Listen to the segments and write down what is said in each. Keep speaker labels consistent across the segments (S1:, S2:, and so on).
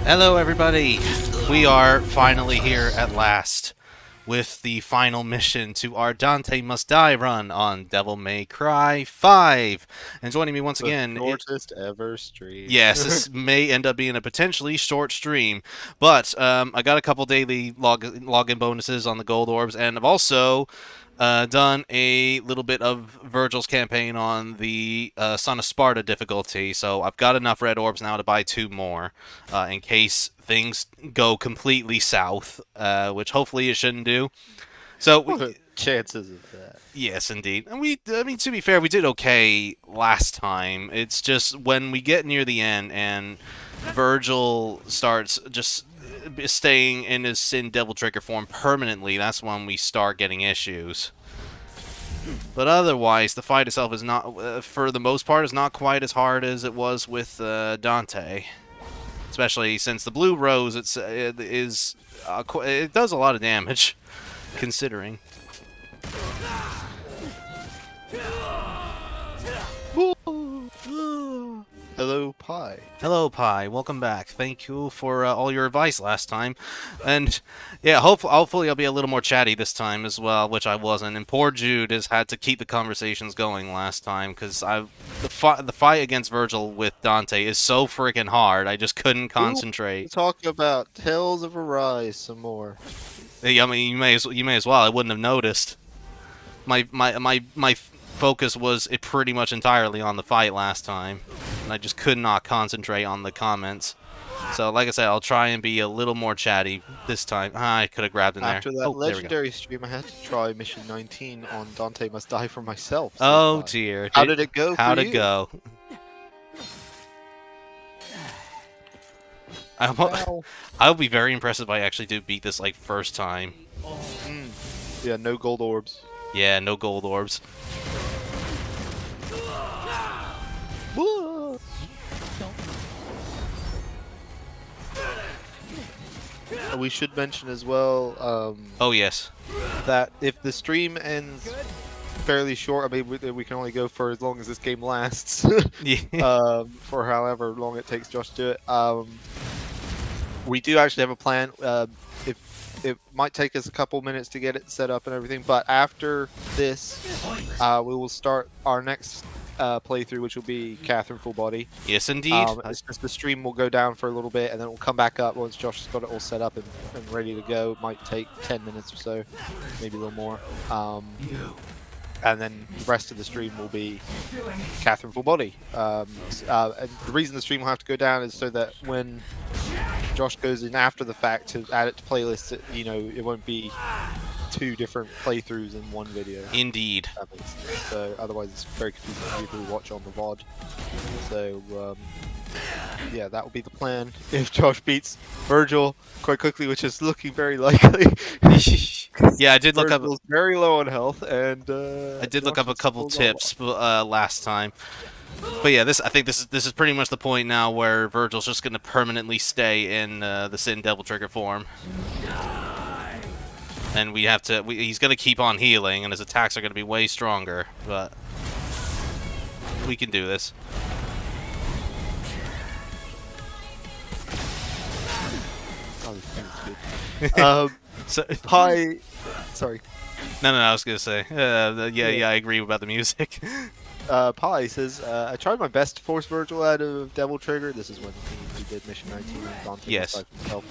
S1: Hello everybody! We are finally here at last with the final mission to our Dante Must Die run on Devil May Cry 5. And joining me once again...
S2: The shortest ever stream.
S1: Yes, this may end up being a potentially short stream, but I got a couple daily login bonuses on the gold orbs, and I've also done a little bit of Virgil's campaign on the Son of Sparta difficulty, so I've got enough red orbs now to buy 2 more in case things go completely south, which hopefully it shouldn't do. So
S2: chances of that.
S1: Yes, indeed. And I mean, to be fair, we did okay last time. It's just when we get near the end and Virgil starts just staying in his Sin Devil Trigger form permanently, that's when we start getting issues. But otherwise, the fight itself is not, for the most part, is not quite as hard as it was with Dante. Especially since the blue rose it does a lot of damage, considering.
S2: Hello, Pi.
S1: Hello, Pi. Welcome back. Thank you for all your advice last time. And, yeah, hopefully I'll be a little more chatty this time as well, which I wasn't. And poor Jude has had to keep the conversations going last time, because the fight against Virgil with Dante is so freaking hard, I just couldn't concentrate.
S2: Talk about Tales of Arise some more.
S1: Yeah, I mean, you may as well. I wouldn't have noticed. My focus was pretty much entirely on the fight last time, and I just could not concentrate on the comments. So, like I said, I'll try and be a little more chatty this time. I could have grabbed in there.
S2: After that legendary stream, I had to try Mission 19 on Dante Must Die for myself.
S1: Oh dear.
S2: How did it go?
S1: How'd it go? I'll be very impressed if I actually do beat this like first time.
S2: Yeah, no gold orbs.
S1: Yeah, no gold orbs.
S2: We should mention as well.
S1: Oh yes.
S2: That if the stream ends fairly short, I mean, we can only go for as long as this game lasts.
S1: Yeah.
S2: For however long it takes Josh to do it. We do actually have a plan. If it might take us a couple minutes to get it set up and everything, but after this, we will start our next playthrough, which will be Catherine Full Body.
S1: Yes, indeed.
S2: It's just the stream will go down for a little bit, and then it will come back up once Josh has got it all set up and ready to go. It might take 10 minutes or so, maybe a little more. And then the rest of the stream will be Catherine Full Body. And the reason the stream will have to go down is so that when Josh goes in after the fact to add it to playlists, it won't be 2 different playthroughs in one video.
S1: Indeed.
S2: So otherwise it's very confusing for people who watch on the VOD. So yeah, that will be the plan if Josh beats Virgil quite quickly, which is looking very likely.
S1: Yeah, I did look up.
S2: Very low on health, and
S1: I did look up a couple tips last time. But yeah, I think this is pretty much the point now where Virgil's just gonna permanently stay in the Sin Devil Trigger form, and we have to. He's gonna keep on healing, and his attacks are gonna be way stronger. But we can do this.
S2: Oh, this is good.
S1: So,
S2: Pi, sorry.
S1: No, I was gonna say, yeah, I agree about the music.
S2: Pi says, I tried my best to force Virgil out of Devil Trigger. This is when he did Mission 19 and Dante
S1: Yes.
S2: himself.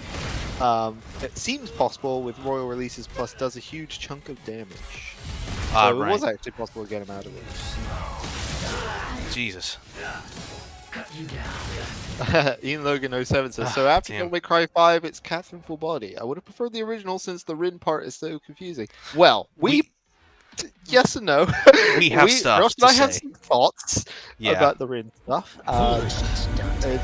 S2: It seems possible with Royal Releases Plus does a huge chunk of damage.
S1: Ah,
S2: So
S1: right.
S2: it was actually possible to get him out of it.
S1: Jesus.
S2: Ian Logan 07 says, so after Devil May Cry 5, it's Catherine Full Body. I would have preferred the original since the Rin part is so confusing. Well, yes and no.
S1: We have stuff
S2: Josh
S1: to
S2: and I have
S1: say.
S2: some thoughts about the Rin stuff.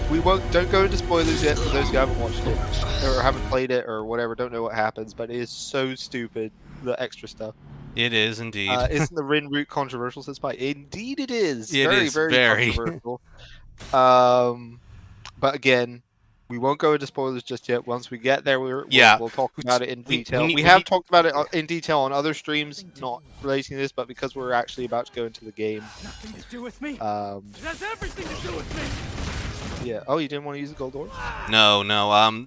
S2: We don't go into spoilers yet for those who haven't watched it or haven't played it or whatever, don't know what happens, but it is so stupid, the extra stuff.
S1: It is indeed.
S2: Isn't the Rin route controversial, says Spy? Indeed it is.
S1: It
S2: very,
S1: is
S2: very
S1: very
S2: controversial. But again, we won't go into spoilers just yet. Once we get there, we'll talk about it in detail. We have talked about it in detail on other streams, not relating to this, but because we're actually about to go into the game.
S3: Nothing to do with me. It has everything to do with me.
S2: Yeah. Oh, you didn't want to use the gold orb?
S1: No, no.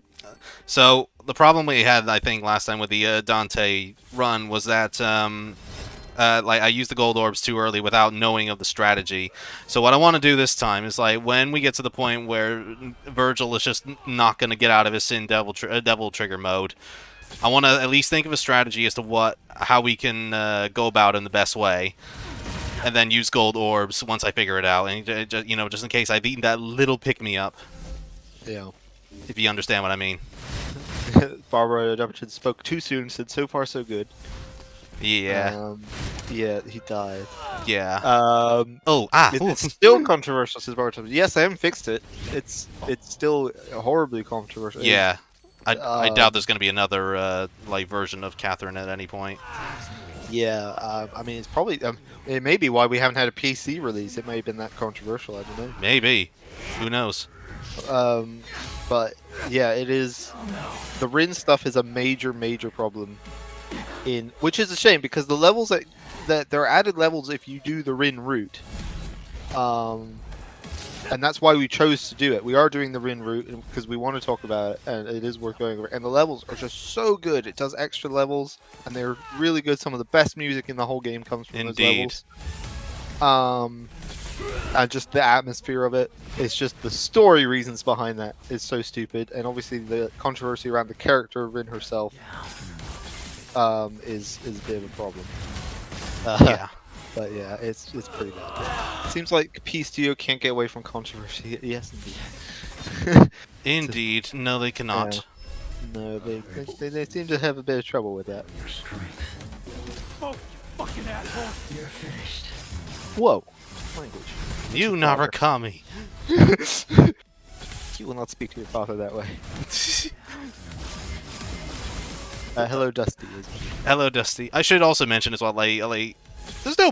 S1: So the problem we had, I think, last time with the Dante run was that like I used the gold orbs too early without knowing of the strategy. So what I want to do this time is like when we get to the point where Virgil is just not going to get out of his Sin Devil Trigger mode, I want to at least think of a strategy as to how we can go about it in the best way, and then use gold orbs once I figure it out, and just in case I've eaten that little pick me up.
S2: Yeah.
S1: If you understand what I mean.
S2: Barbara Jefferson spoke too soon. Said so far so good.
S1: Yeah.
S2: Yeah, he died.
S1: Yeah.
S2: It's still controversial, says Barbara. Yes, I haven't fixed it. It's still horribly controversial.
S1: Yeah. I doubt there's going to be another like version of Catherine at any point.
S2: Yeah, I mean, it's probably it may be why we haven't had a PC release. It may have been that controversial. I don't know.
S1: Maybe. Who knows?
S2: But yeah, it is. The Rin stuff is a major problem. Which is a shame because the levels that there are added levels if you do the Rin route. And that's why we chose to do it. We are doing the Rin route because we want to talk about it, and it is worth going over. And the levels are just so good. It does extra levels, and they're really good. Some of the best music in the whole game comes from those levels. And just the atmosphere of it. It's just the story reasons behind that is so stupid, and obviously the controversy around the character of Rin herself is a bit of a problem.
S1: Yeah.
S2: But yeah, it's pretty bad. Seems like P Studio can't get away from controversy. Yes, indeed.
S1: Indeed. No, they cannot.
S2: No, they seem to have a bit of trouble with that.
S3: Oh, you fucking asshole! You're finished.
S2: Whoa. Language.
S1: You Narakami.
S2: You will not speak to your father that way. Hello, Dusty.
S1: Hello, Dusty. I should also mention as well, like there's no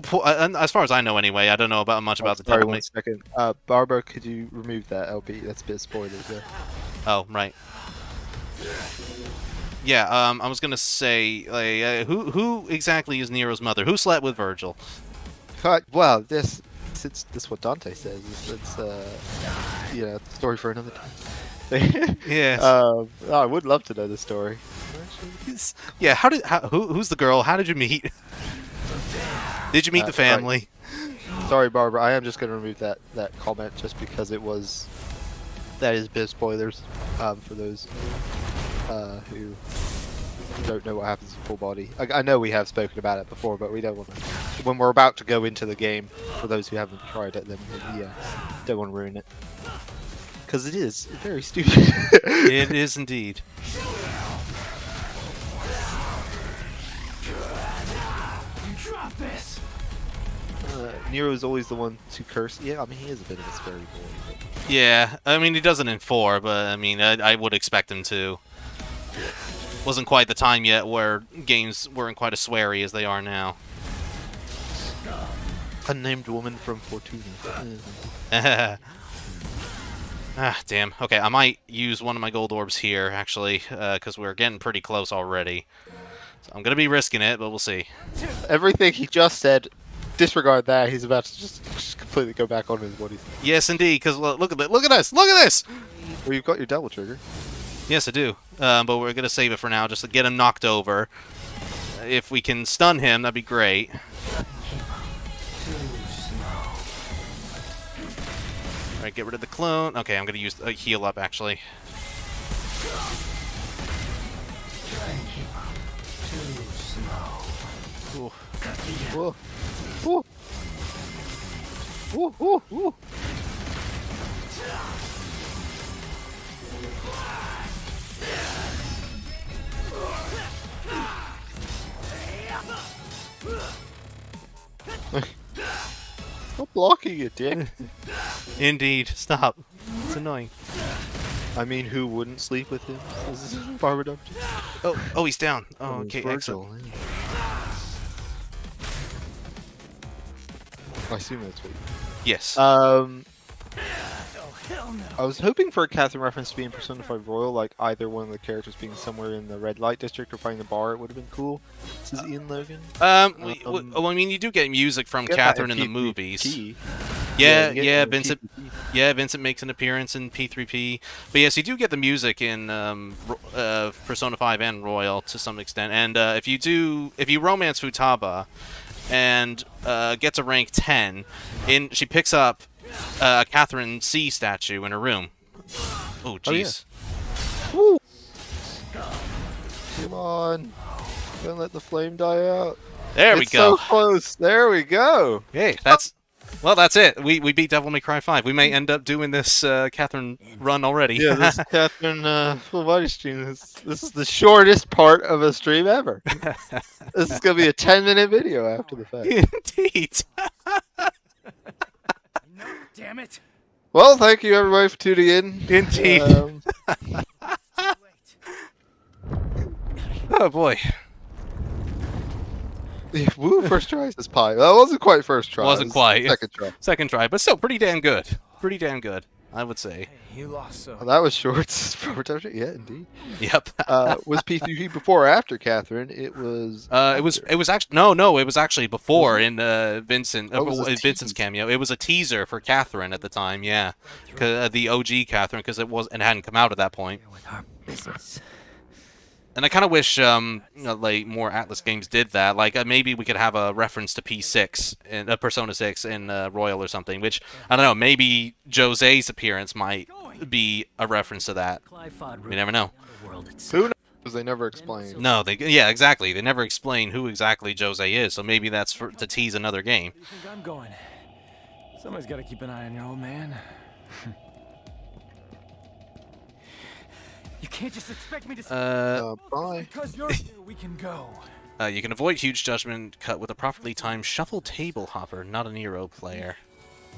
S1: as far as I know anyway. I don't know much about the
S2: sorry,
S1: Devil
S2: 1 second. Barbara, could you remove that LB? That's a bit of spoilers there.
S1: Oh, right. Yeah. I was gonna say, like, who exactly is Nero's mother? Who slept with Virgil?
S2: Well, this what Dante says. It's story for another time.
S1: Yes.
S2: I would love to know the story.
S1: Yeah. Who's the girl? How did you meet? Did you meet the family?
S2: Sorry, Barbara. I am just going to remove that comment just because that is a bit of spoilers for those who don't know what happens in Full Body. I know we have spoken about it before, but we don't want to. When we're about to go into the game, for those who haven't tried it, then yeah, don't want to ruin it. Because it is very stupid.
S1: It is indeed.
S3: Drop this.
S2: Nero is always the one to curse. Yeah, I mean, he is a bit of a scary boy. But...
S1: Yeah, I mean, he doesn't in 4, but I mean, I would expect him to. Wasn't quite the time yet where games weren't quite as sweary as they are now.
S2: Unnamed woman from Fortuna.
S1: Damn. Okay, I might use one of my gold orbs here, actually, because we're getting pretty close already. So I'm going to be risking it, but we'll see.
S2: Everything he just said, disregard that. He's about to just completely go back on his body.
S1: Yes, indeed, because look at this. Look at this! Look at this!
S2: Well, you've got your double trigger.
S1: Yes, I do. But we're going to save it for now, just to get him knocked over. If we can stun him, that'd be great. Alright, get rid of the clone. Okay, I'm going to use a heal up, actually. Ooh.
S2: Whoa. Whoa. Whoa, whoa, whoa. Stop blocking it, dick.
S1: Indeed. Stop. It's annoying.
S2: I mean, who wouldn't sleep with him? This is Barbara Dumpty.
S1: Oh, he's down. Oh, okay,
S2: Virgil.
S1: excellent.
S2: I assume that's what.
S1: Yes.
S2: I was hoping for a Catherine reference to be in Persona 5 Royal, like either one of the characters being somewhere in the red light district or fighting the bar. It would have been cool. This is Ian Logan.
S1: Well, I mean, you do get music from Catherine in the movies. Yeah, Vincent. Yeah, Vincent makes an appearance in P3P. But yes, you do get the music in Persona 5 and Royal to some extent. And if you romance Futaba and get to rank 10, she picks up a Catherine C statue in her room. Oh, jeez.
S2: Woo! Come on. Don't let the flame die out.
S1: There we
S2: It's
S1: go.
S2: so close. There we go.
S1: Hey, that's it. We beat Devil May Cry 5. We may end up doing this Catherine run already.
S2: Yeah, this Catherine full body stream. This is the shortest part of a stream ever. This is gonna be a 10-minute video after the fact.
S1: Indeed.
S3: No, damn it.
S2: Well, thank you everybody for tuning in.
S1: Indeed.
S3: Too late.
S1: Oh boy.
S2: Woo, first try says pie. That wasn't quite first try.
S1: Wasn't
S2: It was
S1: quite.
S2: Second try.
S1: Second try, but still pretty damn good. Pretty damn good, I would say.
S3: Hey, you lost so.
S2: Well, that was short. Yeah, indeed.
S1: Yep.
S2: Was PvP before or after Catherine? It was.
S1: It was actually no, it was actually before in Vincent
S2: Oh, it was a
S1: Vincent's
S2: tease.
S1: cameo. It was a teaser for Catherine at the time, yeah, the OG Catherine, because it hadn't come out at that point.
S4: With our business.
S1: And I kind of wish like more Atlas games did that. Like maybe we could have a reference to P6 in Persona 6 in Royal or something. Which I don't know. Maybe Jose's appearance might be a reference to that. We never know.
S2: Who knows? Because they never explained.
S1: No, yeah, exactly. They never explain who exactly Jose is. So maybe that's to tease another game.
S3: You think I'm going? Somebody's got to keep an eye on your old man. You can't just expect me to.
S2: Bye.
S3: Because you're here, we can go.
S1: You can avoid huge judgment cut with a properly timed shuffle table hopper, not a Nero player.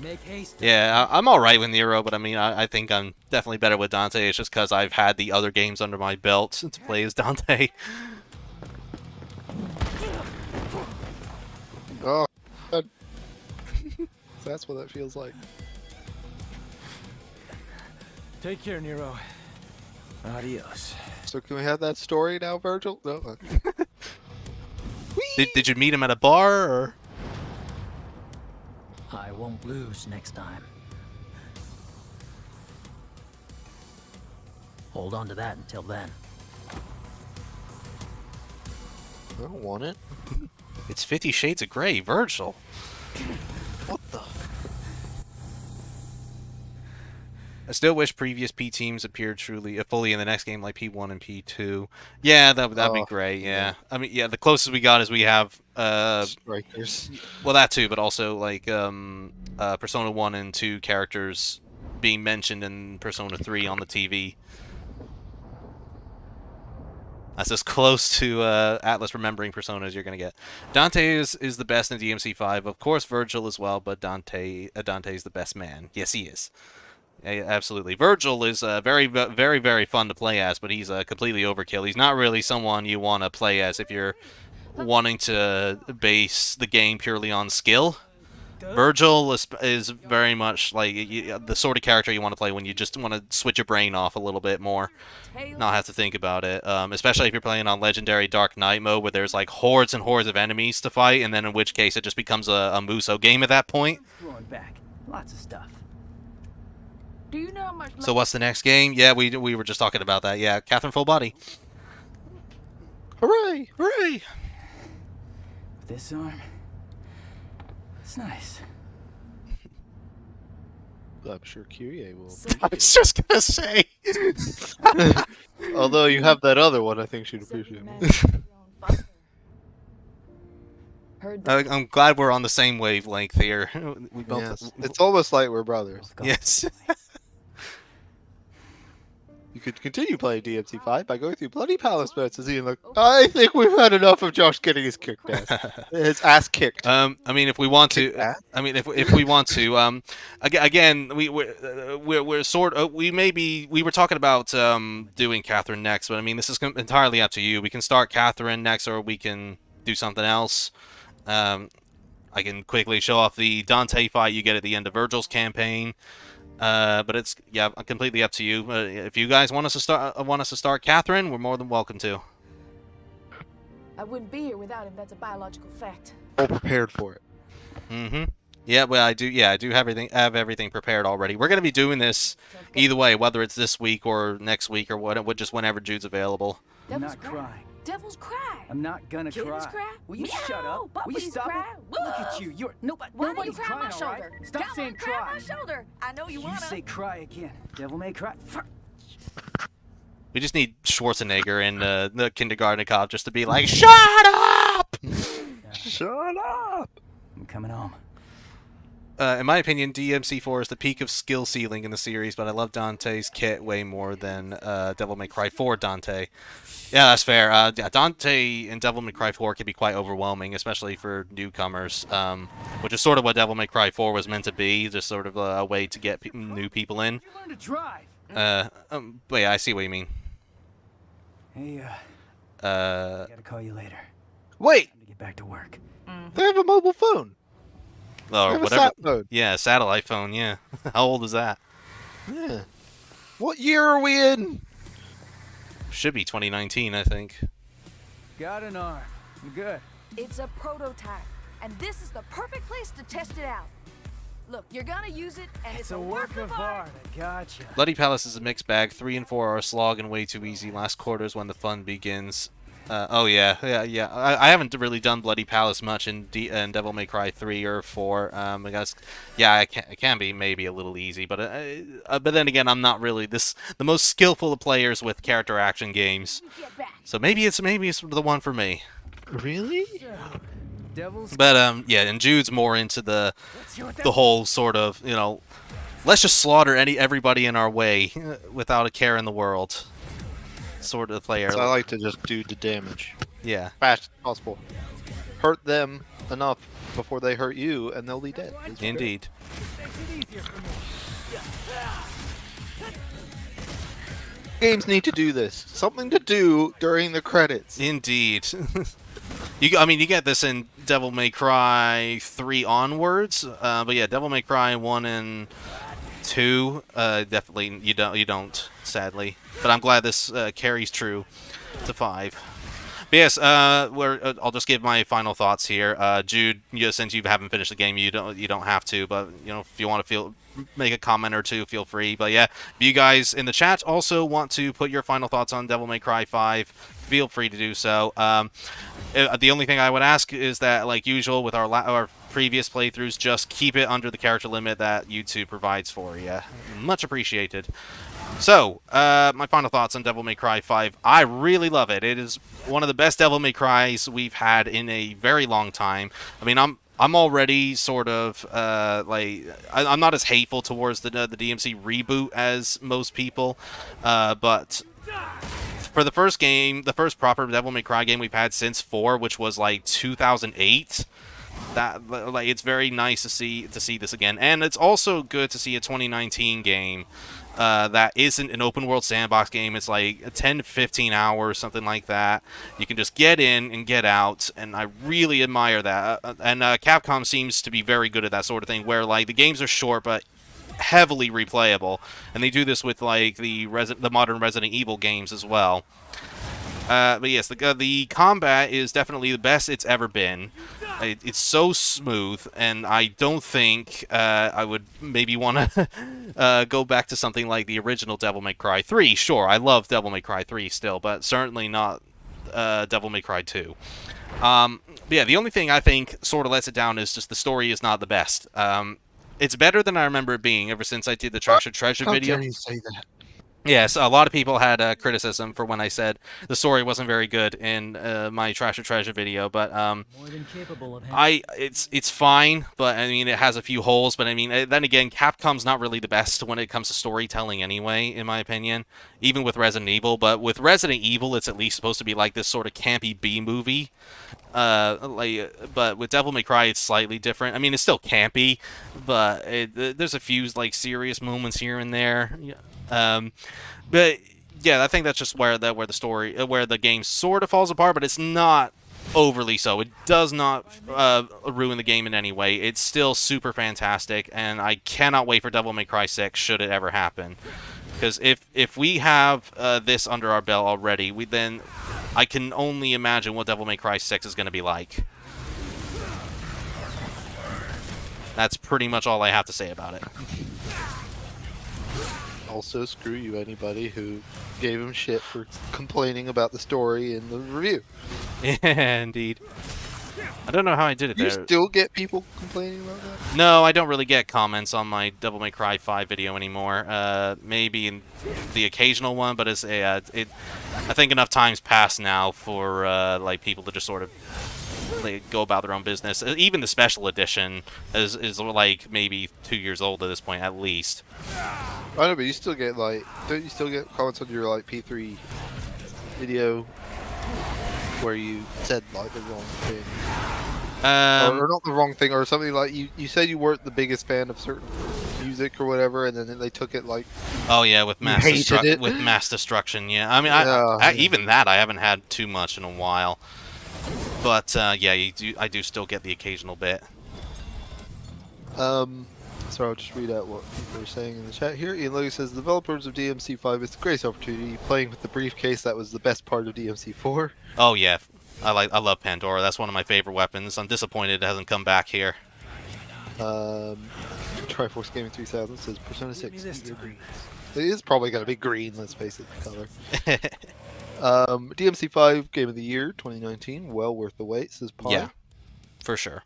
S4: Make haste.
S1: Yeah, I'm alright with Nero, but I mean, I think I'm definitely better with Dante. It's just because I've had the other games under my belt to play as Dante.
S2: Oh, God. That's what that feels like.
S3: Take care, Nero. Adios.
S2: So can we have that story now, Virgil? No. Okay.
S1: Did you meet him at a bar, or?
S4: I won't lose next time. Hold on to that until then.
S2: I don't want it.
S1: It's 50 Shades of Grey, Virgil.
S2: What the?
S1: I still wish previous P teams appeared fully in the next game, like P1 and P2. Yeah, that'd be great. Yeah, I mean, yeah, the closest we got is we have
S2: Strikers.
S1: well, that too, but also like Persona 1 and 2 characters being mentioned in Persona 3 on the TV. That's as close to Atlas remembering Persona as you're gonna get. Dante is the best in DMC5, of course. Virgil as well, but Dante's the best man. Yes, he is. Absolutely. Virgil is very, very, very fun to play as, but he's completely overkill. He's not really someone you want to play as if you're wanting to base the game purely on skill. Virgil is very much like the sort of character you want to play when you just want to switch your brain off a little bit more, not have to think about it. Especially if you're playing on Legendary Dark Knight mode, where there's like hordes and hordes of enemies to fight, and then in which case it just becomes a Muso game at that point.
S4: Growing back. Lots of stuff.
S5: Do you know how much?
S1: So what's the next game? Yeah, we were just talking about that. Yeah, Catherine Full Body.
S2: Hooray!
S1: Hooray!
S4: This arm. It's nice.
S2: I'm sure Kyrie will.
S1: I was just gonna say.
S2: Although you have that other one, I think she'd appreciate it.
S1: I'm glad we're on the same wavelength here. We both.
S2: Yes. It's almost like we're brothers.
S1: Yes.
S2: You could continue playing DMC5 by going through bloody palace modes and seeing, like, I think we've had enough of Josh getting his ass kicked.
S1: I mean, if we want to, I mean, if we want to, again, we're sort of, we were talking about doing Catherine next, but I mean, this is entirely up to you. We can start Catherine next, or we can do something else. I can quickly show off the Dante fight you get at the end of Virgil's campaign. But it's completely up to you. If you guys want us to start Catherine, we're more than welcome to.
S5: I wouldn't be here without him. That's a biological fact.
S2: All prepared for it.
S1: Mm-hmm. Yeah, well, I do. Yeah, I do have everything prepared already. We're gonna be doing this either way, whether it's this week or next week or what, just whenever Jude's available.
S4: I'm
S5: Devil's
S4: not
S5: cry.
S4: crying.
S5: Devil's cry.
S4: I'm not gonna
S5: Kittens
S4: cry.
S5: cry.
S4: Will you
S5: Meow.
S4: shut up? Will you
S5: Puppies
S4: stop
S5: cry.
S4: it? Look at you. You're
S5: Why don't you
S4: nobody's
S5: cry on my
S4: crying, all right?
S5: shoulder?
S4: Stop
S5: Come on,
S4: saying
S5: cry on
S4: cry.
S5: my shoulder. I know you
S4: You
S5: wanna.
S4: say cry again. Devil may cry.
S1: We just need Schwarzenegger and the kindergarten cop just to be like, "Shut up!"
S2: Shut up!
S4: I'm coming home.
S1: In my opinion, DMC4 is the peak of skill ceiling in the series, but I love Dante's kit way more than Devil May Cry 4 Dante. Yeah, that's fair. Yeah, Dante in Devil May Cry 4 can be quite overwhelming, especially for newcomers, which is sort of what Devil May Cry 4 was meant to be, just sort of a way to get new people in.
S4: You learn to drive.
S1: But yeah, I see what you mean.
S4: Hey, I
S1: Uh,
S4: gotta call you later.
S2: Wait,
S4: Time to get back to work.
S2: they have a mobile phone. They
S1: or
S2: have a
S1: whatever.
S2: sat phone.
S1: Yeah, satellite phone, yeah. How old is that?
S2: Yeah. What year are we in?
S1: Should be 2019, I think.
S4: Got an arm. I'm good.
S5: It's a prototype, and this is the perfect place to test it out. Look, you're gonna use it, and it's
S4: It's a work of art. I gotcha.
S1: Bloody Palace is a mixed bag. 3 and 4 are a slog and way too easy. Last quarter's when the fun begins. Oh yeah. I haven't really done Bloody Palace much in Devil May Cry 3 or 4. I guess, yeah, it can be maybe a little easy, but then again, I'm not really the most skillful of players with character action games.
S5: Get back.
S1: So maybe it's the one for me.
S2: Really?
S4: Devil's.
S1: But yeah, and Jude's more into the
S4: Let's hear what
S1: the whole sort of, let's just slaughter everybody in our way without a care in the world sort of player.
S2: So I like to just do the damage
S1: Yeah.
S2: fast as possible. Hurt them enough before they hurt you, and they'll be dead. It's
S1: Indeed.
S4: makes it easier for me.
S2: Games need to do this. Something to do during the credits.
S1: Indeed. You get this in Devil May Cry 3 onwards, but yeah, Devil May Cry 1 and 2, definitely you don't, sadly. But I'm glad this carries true to 5. But yes, I'll just give my final thoughts here. Jude, since you haven't finished the game, you don't have to, but if you want to make a comment or two, feel free. But yeah, if you guys in the chat also want to put your final thoughts on Devil May Cry 5, feel free to do so. The only thing I would ask is that, like usual with our previous playthroughs, just keep it under the character limit that YouTube provides for you. Much appreciated. So, my final thoughts on Devil May Cry 5. I really love it. It is one of the best Devil May Crys we've had in a very long time. I mean, I'm already sort of I'm not as hateful towards the DMC reboot as most people, but for the first game, the first proper Devil May Cry game we've had since 4, which was like 2008. It's very nice to see this again, and it's also good to see a 2019 game that isn't an open world sandbox game. It's like 10 to 15 hours, something like that. You can just get in and get out, and I really admire that. And Capcom seems to be very good at that sort of thing, where like the games are short but heavily replayable, and they do this with like the modern Resident Evil games as well. But yes, the combat is definitely the best it's ever been. It's so smooth, and I don't think I would maybe want to go back to something like the original Devil May Cry 3. Sure, I love Devil May Cry 3 still, but certainly not Devil May Cry 2. But yeah, the only thing I think sort of lets it down is just the story is not the best. It's better than I remember it being ever since I did the Trash or Treasure video.
S2: How dare you say that?
S1: Yes, a lot of people had criticism for when I said the story wasn't very good in my Trash or Treasure video, but
S4: More than capable of him.
S1: it's fine, but I mean it has a few holes. But I mean, then again, Capcom's not really the best when it comes to storytelling anyway, in my opinion. Even with Resident Evil, but with Resident Evil, it's at least supposed to be like this sort of campy B movie. But with Devil May Cry, it's slightly different. I mean, it's still campy, but there's a few like serious moments here and there. But yeah, I think that's just where the game sort of falls apart, but it's not overly so. It does not ruin the game in any way. It's still super fantastic, and I cannot wait for Devil May Cry 6 should it ever happen. Because if we have this under our belt already, then I can only imagine what Devil May Cry 6 is going to be like. That's pretty much all I have to say about it.
S2: Also, screw you, anybody who gave him shit for complaining about the story in the review.
S1: Yeah, indeed. I don't know how I did it
S2: You
S1: there.
S2: still get people complaining about that?
S1: No, I don't really get comments on my Devil May Cry 5 video anymore. Maybe in the occasional one, but it's I think enough time's passed now for like people to just sort of like, go about their own business. Even the special edition is like maybe 2 years old at this point, at least.
S2: I know, but you still get like, don't you still get comments on your like P3 video where you said like the wrong thing, or not the wrong thing, or something like you said you weren't the biggest fan of certain music or whatever, and then they took it like.
S1: Oh yeah, with mass
S2: hated it.
S1: with mass destruction. Yeah, I mean,
S2: Yeah.
S1: even that I haven't had too much in a while. But yeah, I do still get the occasional bit.
S2: So I'll just read out what people are saying in the chat here. Ian Logan says, developers of DMC5, it's the greatest opportunity. Playing with the briefcase, that was the best part of DMC4.
S1: Oh yeah, I love Pandora. That's one of my favorite weapons. I'm disappointed it hasn't come back here.
S2: Triforce Gaming 3000 says, Persona 6. It is probably going to be green, let's face it, the color. DMC5 Game of the Year 2019, well worth the wait, says Pi.
S1: Yeah, for sure.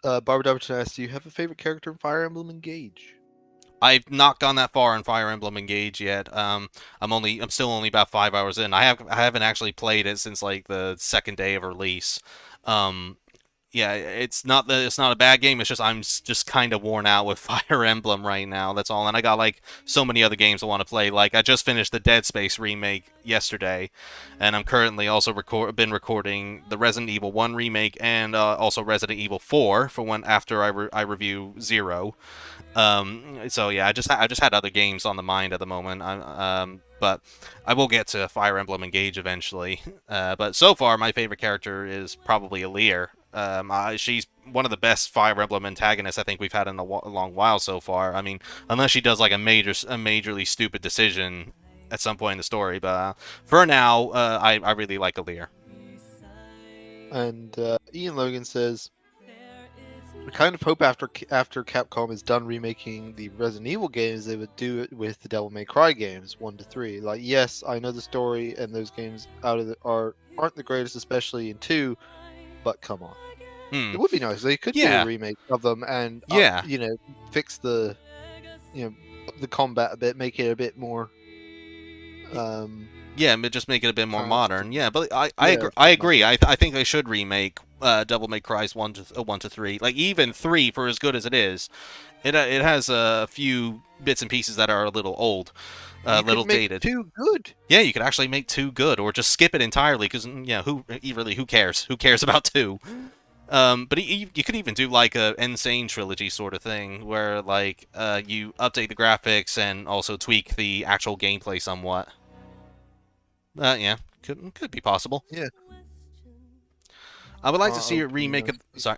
S2: Barbara Duberton asks, do you have a favorite character in Fire Emblem Engage?
S1: I've not gone that far in Fire Emblem Engage yet. I'm still only about 5 hours in. I haven't actually played it since like the second day of release. Yeah, it's not a bad game. It's just I'm just kind of worn out with Fire Emblem right now. That's all. And I got like so many other games I want to play. Like I just finished the Dead Space remake yesterday, and I'm currently also been recording the Resident Evil 1 remake and also Resident Evil 4 for when after I review 0. So yeah, I just had other games on the mind at the moment. But I will get to Fire Emblem Engage eventually. But so far, my favorite character is probably Alear. She's one of the best Fire Emblem antagonists I think we've had in a long while so far. I mean, unless she does like a majorly stupid decision at some point in the story. But for now, I really like Alear.
S2: And Ian Logan says, I kind of hope after Capcom is done remaking the Resident Evil games, they would do it with the Devil May Cry games 1 to 3. Like, yes, I know the story and those games aren't the greatest, especially in 2, but come on. It would be nice. They could do a remake of them and fix the the combat a bit, make it a bit more
S1: yeah, just make it a bit more modern. Yeah, but I agree. I think they should remake Devil May Cry's 1 to 3. Like even 3, for as good as it is, it has a few bits and pieces that are a little old, a little dated.
S2: 2 good.
S1: Yeah, you could actually make 2 good, or just skip it entirely. Because who cares? Who cares about 2? But you could even do like a Insane trilogy sort of thing, where like you update the graphics and also tweak the actual gameplay somewhat. Yeah, could be possible.
S2: Yeah.
S1: I would like to see a remake of. Sorry,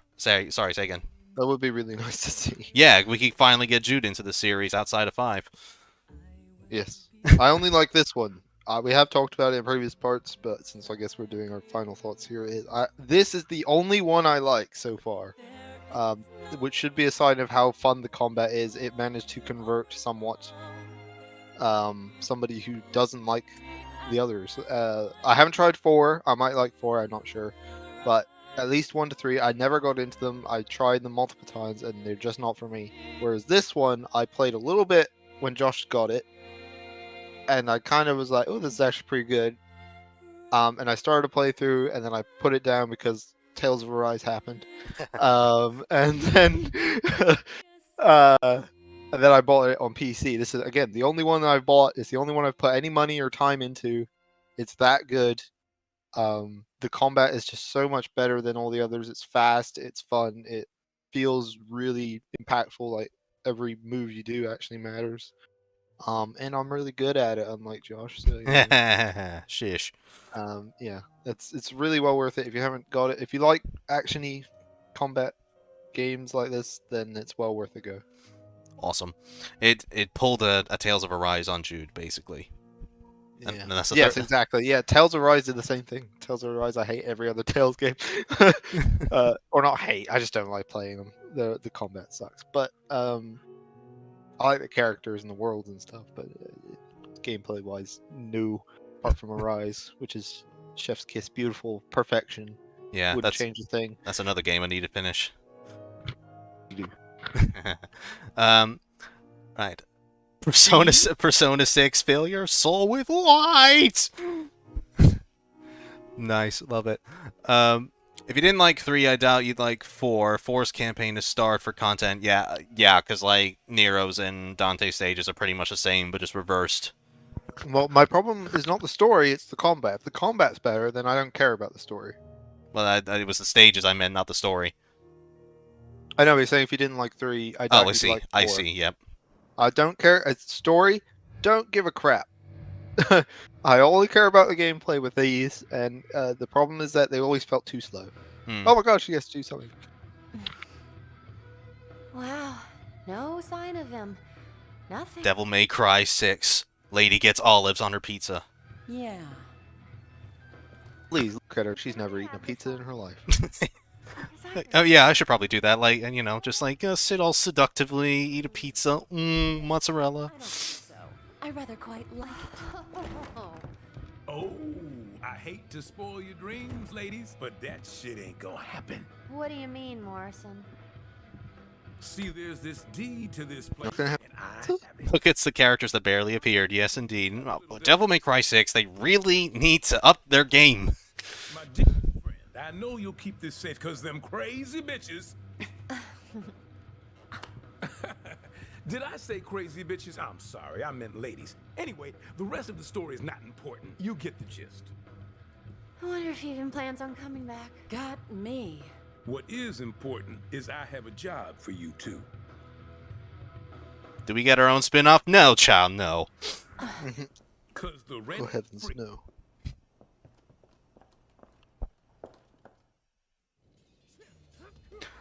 S1: say again.
S2: That would be really nice to see.
S1: Yeah, we could finally get Jude into the series outside of 5.
S2: Yes. I only like this one. We have talked about it in previous parts, but since I guess we're doing our final thoughts here, this is the only one I like so far, which should be a sign of how fun the combat is. It managed to convert somewhat somebody who doesn't like the others. I haven't tried 4. I might like 4. I'm not sure, but at least 1 to 3. I never got into them. I tried them multiple times, and they're just not for me. Whereas this one, I played a little bit when Josh got it, and I kind of was like, "Oh, this is actually pretty good." And I started to play through, and then I put it down because Tales of Arise happened, and then and then I bought it on PC. This is again the only one that I've bought. It's the only one I've put any money or time into. It's that good. The combat is just so much better than all the others. It's fast. It's fun. It feels really impactful. Like every move you do actually matters. And I'm really good at it, unlike Josh. So
S1: Shish.
S2: yeah, it's really well worth it if you haven't got it. If you like actiony combat games like this, then it's well worth a go.
S1: Awesome. It pulled a Tales of Arise on Jude, basically. And that's the
S2: Yes,
S1: third.
S2: exactly. Yeah, Tales of Rise did the same thing. Tales of Rise, I hate every other Tales game. Or not hate, I just don't like playing them. The combat sucks. But I like the characters and the worlds and stuff, but gameplay wise, no. Apart from Arise, which is Chef's Kiss, beautiful perfection.
S1: Yeah,
S2: Wouldn't change a thing.
S1: that's another game I need to finish.
S2: You do.
S1: Right. Persona 6 failure. Soul with light. Nice, love it. If you didn't like 3, I doubt you'd like 4. 4's campaign to start for content. Yeah, because like Nero's and Dante's stages are pretty much the same, but just reversed.
S2: Well, my problem is not the story; it's the combat. If the combat's better, then I don't care about the story.
S1: Well, it was the stages I meant, not the story.
S2: I know, but you're saying if you didn't like 3, I doubt
S1: Oh, I
S2: you'd
S1: see.
S2: like 4.
S1: I see. Yep.
S2: I don't care. It's story. Don't give a crap. I only care about the gameplay with these, and the problem is that they always felt too slow. Oh my gosh, she has to do something.
S6: Wow, no sign of him. Nothing.
S1: Devil May Cry 6. Lady gets olives on her pizza.
S6: Yeah.
S2: Please look at her. She's never eaten a pizza in her life.
S1: Oh yeah, I should probably do that. Like, and just like sit all seductively, eat a pizza, mozzarella.
S6: I don't think so. I rather quite like it.
S3: Oh, I hate to spoil your dreams, ladies, but that shit ain't gonna happen.
S6: What do you mean, Morrison?
S3: See, there's this deed to this place,
S2: Not gonna happen.
S3: and I have it.
S1: Look, it's the characters that barely appeared. Yes, indeed. Oh, Devil May Cry 6. They really need to up their game.
S3: My dear friend, I know you'll keep this safe, cause them crazy bitches. Did I say crazy bitches? I'm sorry, I meant ladies. Anyway, the rest of the story is not important. You get the gist.
S6: I wonder if he even plans on coming back.
S7: Got me.
S3: What is important is I have a job for you two.
S1: Do we get our own spin-off? No, child, no.
S3: Cause the rent
S2: Oh heavens, no.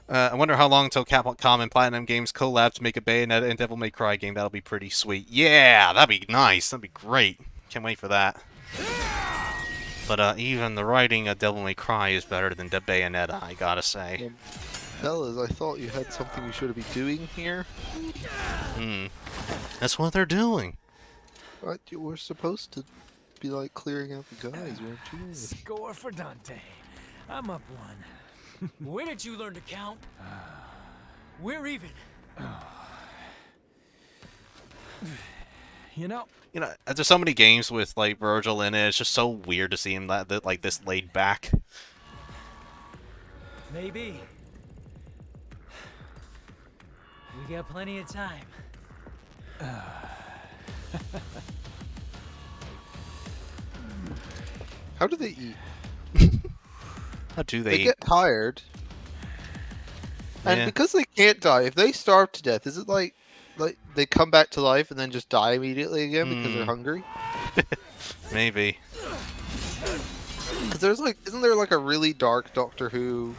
S1: I wonder how long until Capcom and Platinum Games collab to make a Bayonetta and Devil May Cry game. That'll be pretty sweet. Yeah, that'd be nice. That'd be great. Can't wait for that. But even the writing of Devil May Cry is better than the Bayonetta, I gotta say.
S2: Fellas, I thought you had something you should be doing here.
S1: That's what they're doing.
S2: What, you were supposed to be like clearing out the guys, weren't you?
S4: Score for Dante. I'm up 1.
S7: When did you learn to count? We're even.
S4: You know,
S1: There's so many games with like Virgil in it. It's just so weird to see him like this laid back.
S4: maybe. We got plenty of time.
S2: How do they eat?
S1: How do
S2: They
S1: they?
S2: get tired. And
S1: Yeah.
S2: because they can't die, if they starve to death, is it like they come back to life and then just die immediately again because they're hungry?
S1: Maybe.
S2: Because there's like, isn't there like a really dark Doctor Who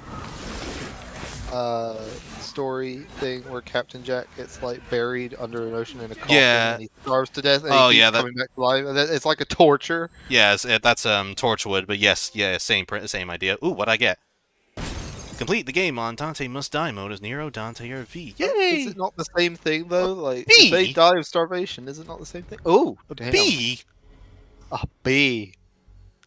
S2: story thing where Captain Jack gets like buried under an ocean in a coffin
S1: Yeah.
S2: and he starves to death and
S1: Oh,
S2: he keeps
S1: yeah, that-
S2: coming back to life? And it's like a torture.
S1: Yes, that's Torchwood, but yes, yeah, same idea. Ooh, what'd I get? Complete the game on Dante Must Die mode as Nero, Dante, or V.
S2: Is
S1: Yay!
S2: it not the same thing though? Like
S1: bee?
S2: if they die of starvation, is it not the same thing? Oh, damn.
S1: B?
S2: A bee.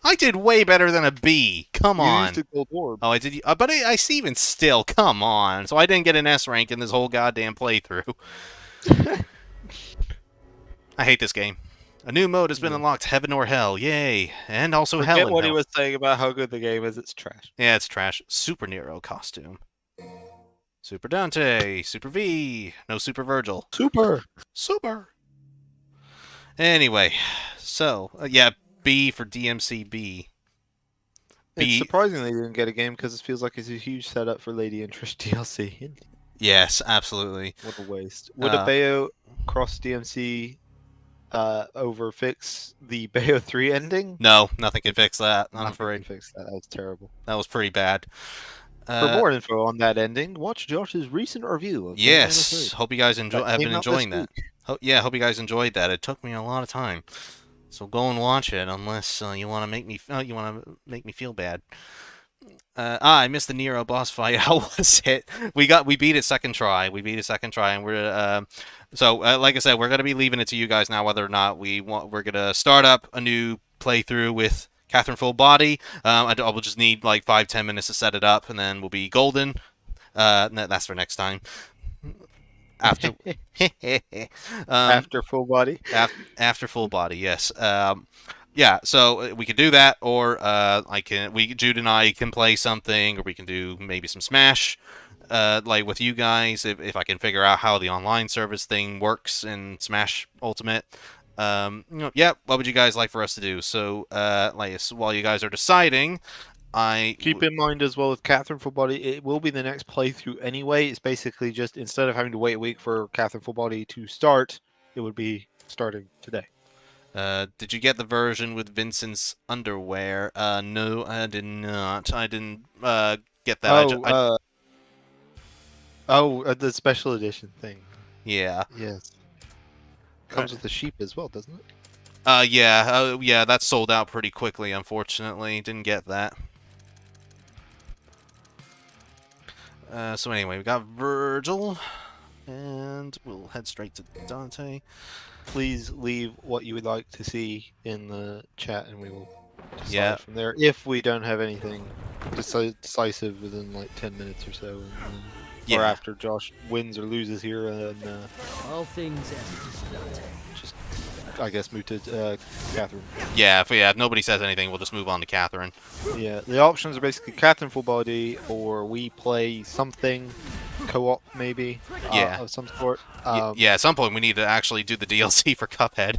S1: I did way better than a B. Come
S2: You
S1: on.
S2: used a gold orb.
S1: Oh, I did. But I see even still. Come on. So I didn't get an S rank in this whole goddamn playthrough. I hate this game. A new mode has been unlocked, Heaven or Hell. Yay. And also Hell
S2: Forget
S1: and
S2: what he
S1: Hell.
S2: was saying about how good the game is. It's trash.
S1: Yeah, it's trash. Super Nero costume. Super Dante. Super V. No Super Virgil.
S2: Super.
S1: Super. Anyway, so, yeah, B for DMCB.
S2: It's surprising they didn't get a game because it feels like it's a huge setup for Lady Interest DLC.
S1: Yes, absolutely.
S2: What a waste. Would a Bayo cross DMC over fix the Bayo 3 ending?
S1: No, nothing can fix that. I'm
S2: Nothing
S1: afraid.
S2: can fix that. That was terrible.
S1: That was pretty bad.
S2: For more info on that ending, watch Josh's recent review of
S1: Yes, hope you guys have been
S2: That came
S1: enjoying
S2: out this
S1: that. Yeah, hope you guys enjoyed that. It took me a lot of time. So go and watch it, unless you want to make me feel bad. I missed the Nero boss fight. How was it? We beat it second try. We beat it second try, and like I said, we're gonna be leaving it to you guys now whether or not we're gonna start up a new playthrough with Catherine Full Body. I will just need like 5-10 minutes to set it up, and then we'll be golden. That's for next time. After
S2: After full body.
S1: after Full Body, yes. Yeah, so we could do that, or Jude and I can play something, or we can do maybe some Smash, like with you guys, if I can figure out how the online service thing works in Smash Ultimate. Yeah, what would you guys like for us to do? So, while you guys are deciding,
S2: Keep in mind as well with Catherine Full Body, it will be the next playthrough anyway. It's basically just instead of having to wait a week for Catherine Full Body to start, it would be starting today.
S1: Did you get the version with Vincent's underwear? No, I did not. I didn't get that.
S2: The special edition thing.
S1: Yeah.
S2: Yes. Comes with the sheep as well, doesn't it?
S1: Yeah, that sold out pretty quickly, unfortunately. Didn't get that. So anyway, we got Virgil, and we'll head straight to Dante.
S2: Please leave what you would like to see in the chat, and we will decide from there. If we don't have anything decisive within like 10 minutes or so, or after Josh wins or loses here, and
S7: All things as Dante.
S2: just I guess move to Catherine.
S1: Yeah, if nobody says anything, we'll just move on to Catherine.
S2: Yeah, the options are basically Catherine Full Body, or we play something co-op maybe. Of some sort.
S1: Yeah, at some point we need to actually do the DLC for Cuphead.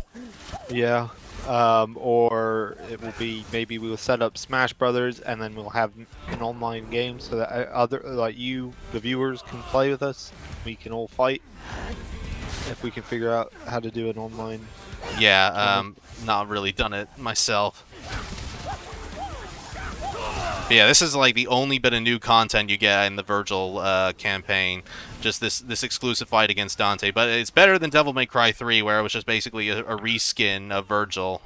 S2: Yeah. Or it will be maybe we will set up Smash Brothers, and then we'll have an online game so that the viewers, can play with us. We can all fight if we can figure out how to do an online.
S1: Yeah, not really done it myself. But yeah, this is like the only bit of new content you get in the Virgil campaign. Just this exclusive fight against Dante. But it's better than Devil May Cry 3, where it was just basically a reskin of Virgil.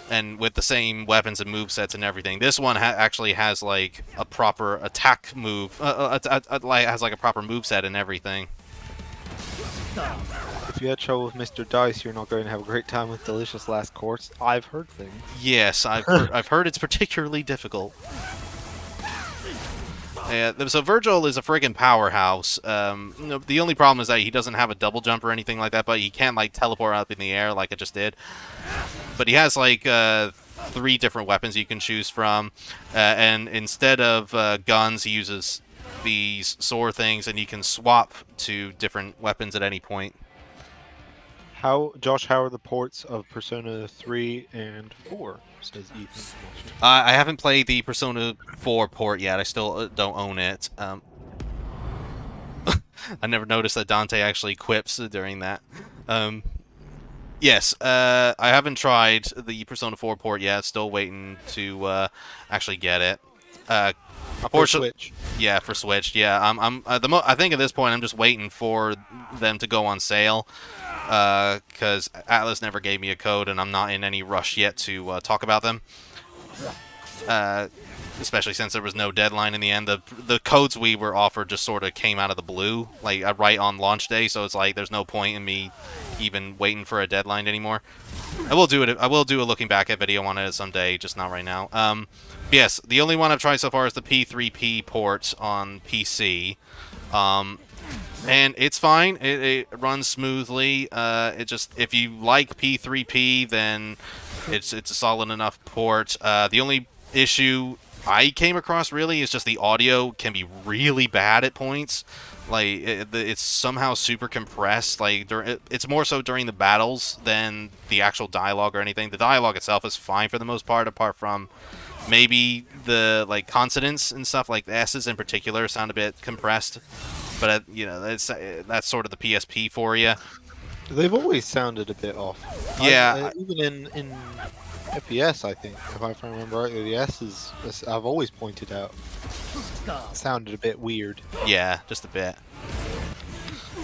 S1: And with the same weapons and movesets and everything. This one actually has like a proper attack move. Has like a proper moveset and everything.
S2: If you had trouble with Mr. Dice, you're not going to have a great time with Delicious Last Course. I've heard things.
S1: Yes, I've heard it's particularly difficult. So Virgil is a friggin' powerhouse. The only problem is that he doesn't have a double jump or anything like that, but he can like teleport up in the air like I just did. But he has like 3 different weapons you can choose from, and instead of guns, he uses these sword things, and you can swap to different weapons at any point.
S2: Josh, how are the ports of Persona 3 and 4? Says Ethan.
S1: I haven't played the Persona 4 port yet. I still don't own it. I never noticed that Dante actually quips during that. Yes, I haven't tried the Persona 4 port yet. Still waiting to actually get it.
S2: For Switch.
S1: Yeah, for Switch. Yeah, I think at this point I'm just waiting for them to go on sale. Because Atlas never gave me a code, and I'm not in any rush yet to talk about them. Especially since there was no deadline in the end. The codes we were offered just sort of came out of the blue, like right on launch day. So it's like there's no point in me even waiting for a deadline anymore. I will do it. I will do a looking back at video on it someday, just not right now. Yes, the only one I've tried so far is the P3P port on PC. And it's fine. It runs smoothly. If you like P3P, then it's a solid enough port. The only issue I came across really is just the audio can be really bad at points. Like it's somehow super compressed. Like it's more so during the battles than the actual dialogue or anything. The dialogue itself is fine for the most part, apart from maybe the like consonants and stuff, like the S's in particular sound a bit compressed. But that's sort of the PSP for you.
S2: They've always sounded a bit off.
S1: Yeah,
S2: even in FPS, I think, if I remember rightly, the S's I've always pointed out sounded a bit weird.
S1: Yeah, just a bit.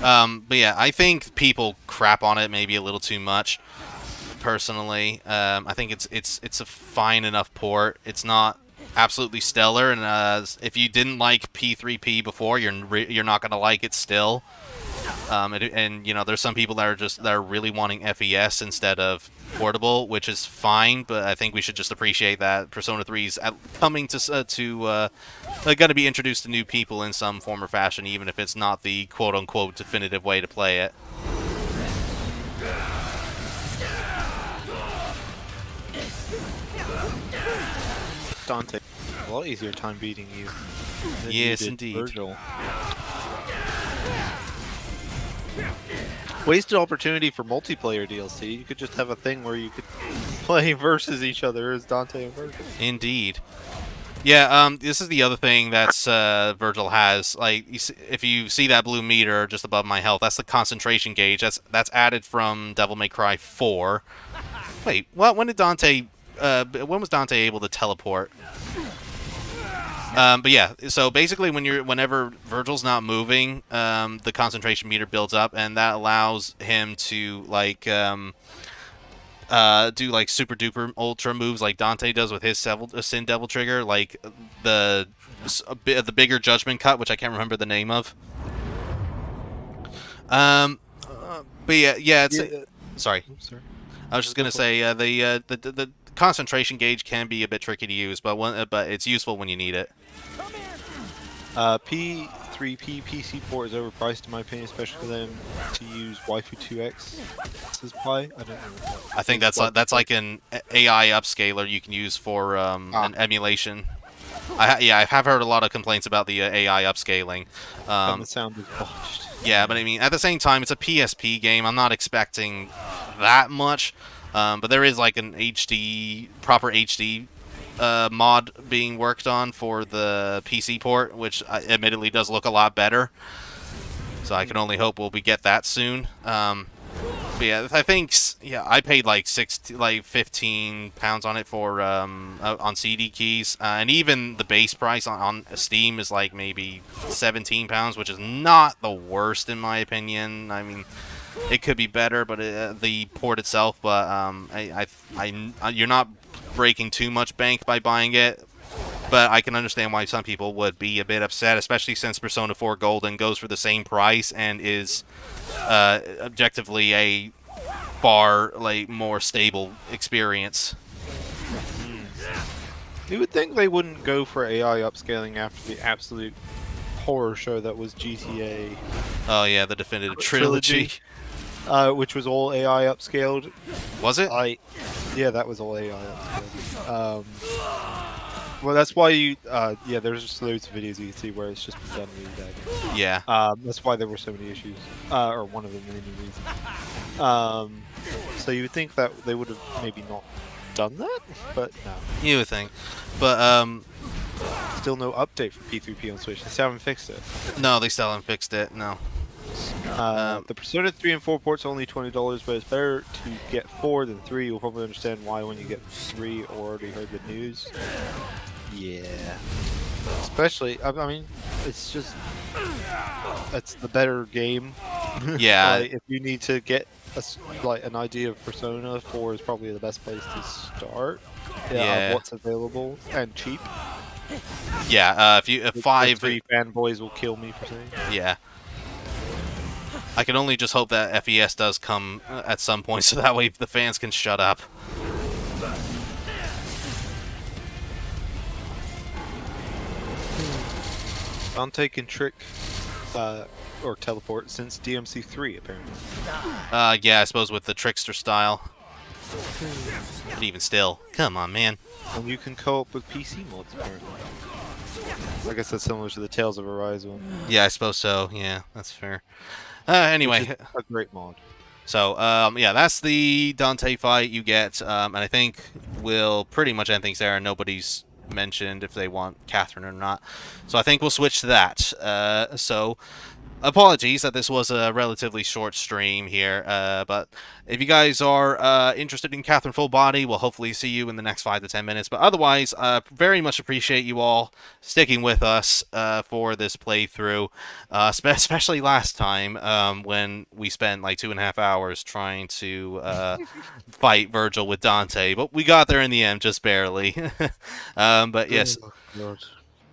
S1: But yeah, I think people crap on it maybe a little too much. personally. I think it's a fine enough port. It's not absolutely stellar, and if you didn't like P3P before, you're not gonna like it still. And you know, there's some people that are really wanting FES instead of portable, which is fine. But I think we should just appreciate that Persona 3 is coming to going to be introduced to new people in some form or fashion, even if it's not the quote-unquote definitive way to play it.
S2: Dante, a lot easier time beating you. Than
S1: Yes,
S2: you did
S1: indeed.
S2: Virgil. Wasted opportunity for multiplayer DLC. You could just have a thing where you could play versus each other as Dante and Virgil.
S1: Indeed. Yeah, this is the other thing that's Virgil has. Like, if you see that blue meter just above my health, that's the concentration gauge. That's added from Devil May Cry 4. Wait, what? When did Dante? When was Dante able to teleport? But yeah, so basically, whenever Virgil's not moving, the concentration meter builds up, and that allows him to like do like super duper ultra moves like Dante does with his Sin Devil trigger, like the bigger Judgment Cut, which I can't remember the name of. But yeah, it's sorry.
S2: Oops, sorry.
S1: I was just gonna say the concentration gauge can be a bit tricky to use, but it's useful when you need it.
S2: P3P PC port is overpriced in my opinion, especially for them to use Waifu 2X as play. I don't know.
S1: I think that's like an AI upscaler you can use for an emulation. I have heard a lot of complaints about the AI upscaling.
S2: And the sound is botched.
S1: Yeah, but I mean, at the same time, it's a PSP game. I'm not expecting that much, but there is like an proper HD mod being worked on for the PC port, which admittedly does look a lot better. So I can only hope we get that soon. But yeah, I think I paid like £15 on it for on CD keys, and even the base price on Steam is like maybe £17, which is not the worst in my opinion. I mean, it could be better, but the port itself. But you're not breaking too much bank by buying it. But I can understand why some people would be a bit upset, especially since Persona 4 Golden goes for the same price and is objectively a far more stable experience.
S2: You would think they wouldn't go for AI upscaling after the absolute horror show that was GTA.
S1: Oh yeah, the definitive trilogy.
S2: Which was all AI upscaled.
S1: Was it?
S2: Yeah, that was all AI upscaled. Well, that's why there's just loads of videos you can see where it's just done really bad.
S1: Yeah.
S2: That's why there were so many issues, or one of the many reasons. So you would think that they would have maybe not done that, but no.
S1: You would think, but
S2: Still no update for P3P on Switch. They still haven't fixed it.
S1: no, they still haven't fixed it. No.
S2: The Persona 3 and 4 ports are only $20, but it's better to get 4 than 3. You'll probably understand why when you get 3 or already heard the news. Yeah. Especially, I mean, it's just, it's the better game.
S1: Yeah.
S2: Like, if you need to get an idea of Persona, 4 is probably the best place to start.
S1: Yeah.
S2: Of what's available and cheap.
S1: Yeah. If 5
S2: 3 fanboys will kill me for saying.
S1: Yeah. I can only just hope that FES does come at some point, so that way the fans can shut up.
S2: Dante can trick or teleport since DMC3 apparently.
S1: Yeah, I suppose with the trickster style. But even still, come on, man.
S2: And you can co-op with PC mods apparently. I guess that's similar to the Tales of Arise one.
S1: Yeah, I suppose so. Yeah, that's fair. Anyway,
S2: a great mod.
S1: So yeah, that's the Dante fight you get, and I think we'll pretty much end things there. Nobody's mentioned if they want Catherine or not, so I think we'll switch to that. So apologies that this was a relatively short stream here, but if you guys are interested in Catherine Full Body, we'll hopefully see you in the next 5 to 10 minutes. But otherwise, very much appreciate you all sticking with us for this playthrough, especially last time when we spent like 2.5 hours trying to fight Virgil with Dante, but we got there in the end, just barely. But yes.
S2: Oh, God.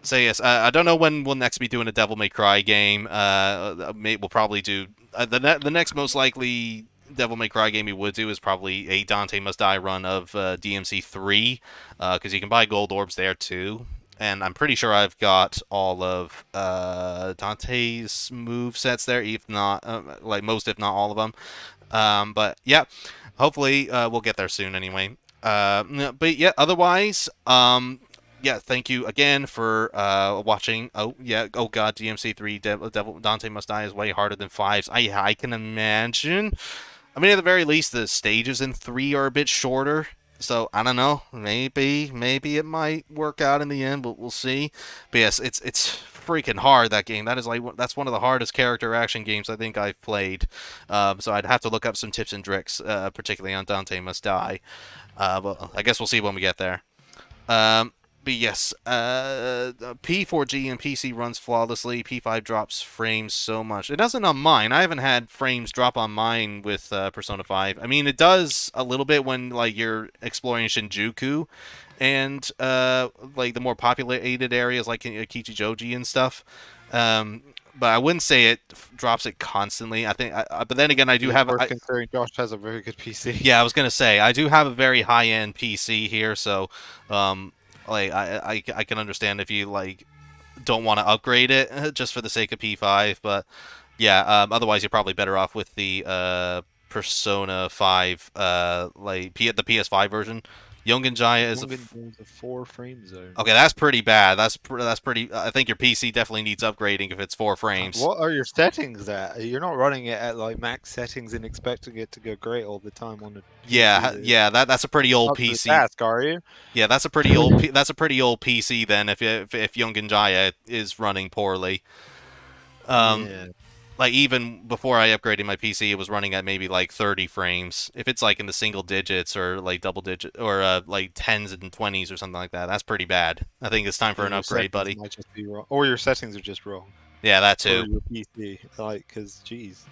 S1: So yes, I don't know when we'll next be doing a Devil May Cry game. We'll probably do the next most likely Devil May Cry game we would do is probably a Dante Must Die run of DMC 3, because you can buy gold orbs there too. And I'm pretty sure I've got all of Dante's move sets there, if not like most, if not all of them. But yeah, hopefully we'll get there soon anyway. But yeah, otherwise, yeah, thank you again for watching. Oh yeah, oh god, DMC3 Dante Must Die is way harder than 5's. I can imagine. I mean, at the very least, the stages in 3 are a bit shorter. So I don't know. Maybe it might work out in the end, but we'll see. But yes, it's freaking hard, that game. That's one of the hardest character action games I think I've played. So I'd have to look up some tips and tricks, particularly on Dante Must Die. But I guess we'll see when we get there. But yes, P4G and PC runs flawlessly. P5 drops frames so much. It doesn't on mine. I haven't had frames drop on mine with Persona 5. I mean, it does a little bit when like you're exploring Shinjuku and like the more populated areas like Kichijoji and stuff. But I wouldn't say it drops it constantly. I think, but then again, I do have.
S2: Considering Josh has a very good PC.
S1: Yeah, I was gonna say I do have a very high-end PC here, so like I can understand if you like don't want to upgrade it just for the sake of P5, but yeah, otherwise you're probably better off with the Persona 5 like the PS5 version. Yongen Jaya is
S2: a 4 frame zone.
S1: Okay, that's pretty bad. That's pretty. I think your PC definitely needs upgrading if it's 4 frames.
S2: What are your settings at? You're not running it at like max settings and expecting it to go great all the time on the.
S1: Yeah. That's a pretty old PC.
S2: Task, are you?
S1: Yeah, that's a pretty old. That's a pretty old PC then. If Yongen Jaya is running poorly.
S2: Yeah.
S1: Like, even before I upgraded my PC, it was running at maybe like 30 frames. If it's like in the single digits or like double digit or like 10s and 20s or something like that, that's pretty bad. I think it's time for an upgrade, buddy.
S2: Might just be wrong. Or your settings are just wrong.
S1: Yeah, that too.
S2: Or your PC, like, because geez.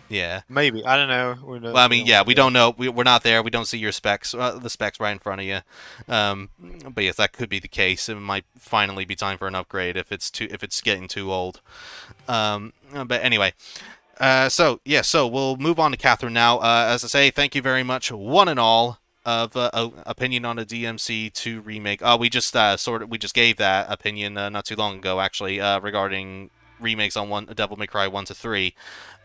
S1: Yeah.
S2: Maybe, I don't know.
S1: Well, I mean, yeah, we don't know. We're not there. We don't see your specs, the specs right in front of you. But yes, that could be the case. It might finally be time for an upgrade if it's getting too old. But anyway, so we'll move on to Catherine now. As I say, thank you very much, one and all, of opinion on the DMC2 remake. We just gave that opinion not too long ago, actually, regarding remakes on Devil May Cry 1 to 3.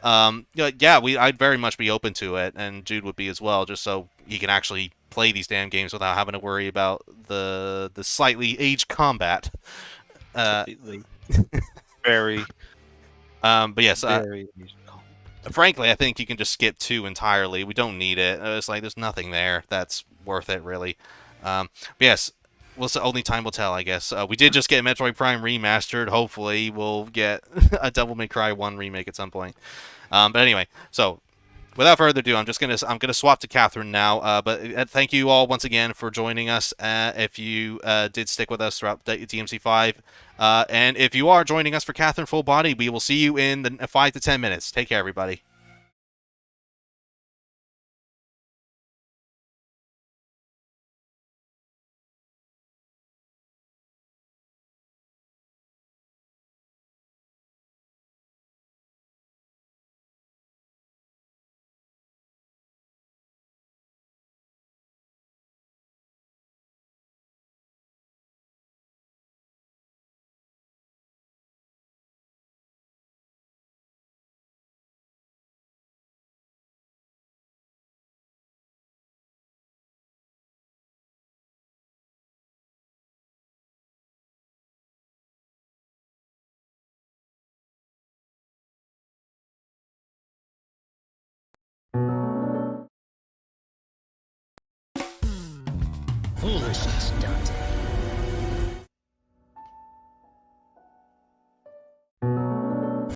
S1: Yeah, I'd very much be open to it, and Jude would be as well, just so he can actually play these damn games without having to worry about the slightly aged combat.
S2: Very.
S1: But yes, frankly, I think you can just skip 2 entirely. We don't need it. It's like there's nothing there that's worth it, really. But yes, only time will tell, I guess. We did just get Metroid Prime Remastered. Hopefully, we'll get a Devil May Cry 1 remake at some point. But anyway, so without further ado, I'm gonna swap to Catherine now. But thank you all once again for joining us. If you did stick with us throughout DMC5, and if you are joining us for Catherine Full Body, we will see you in the 5 to 10 minutes. Take care, everybody.
S8: Foolishness done.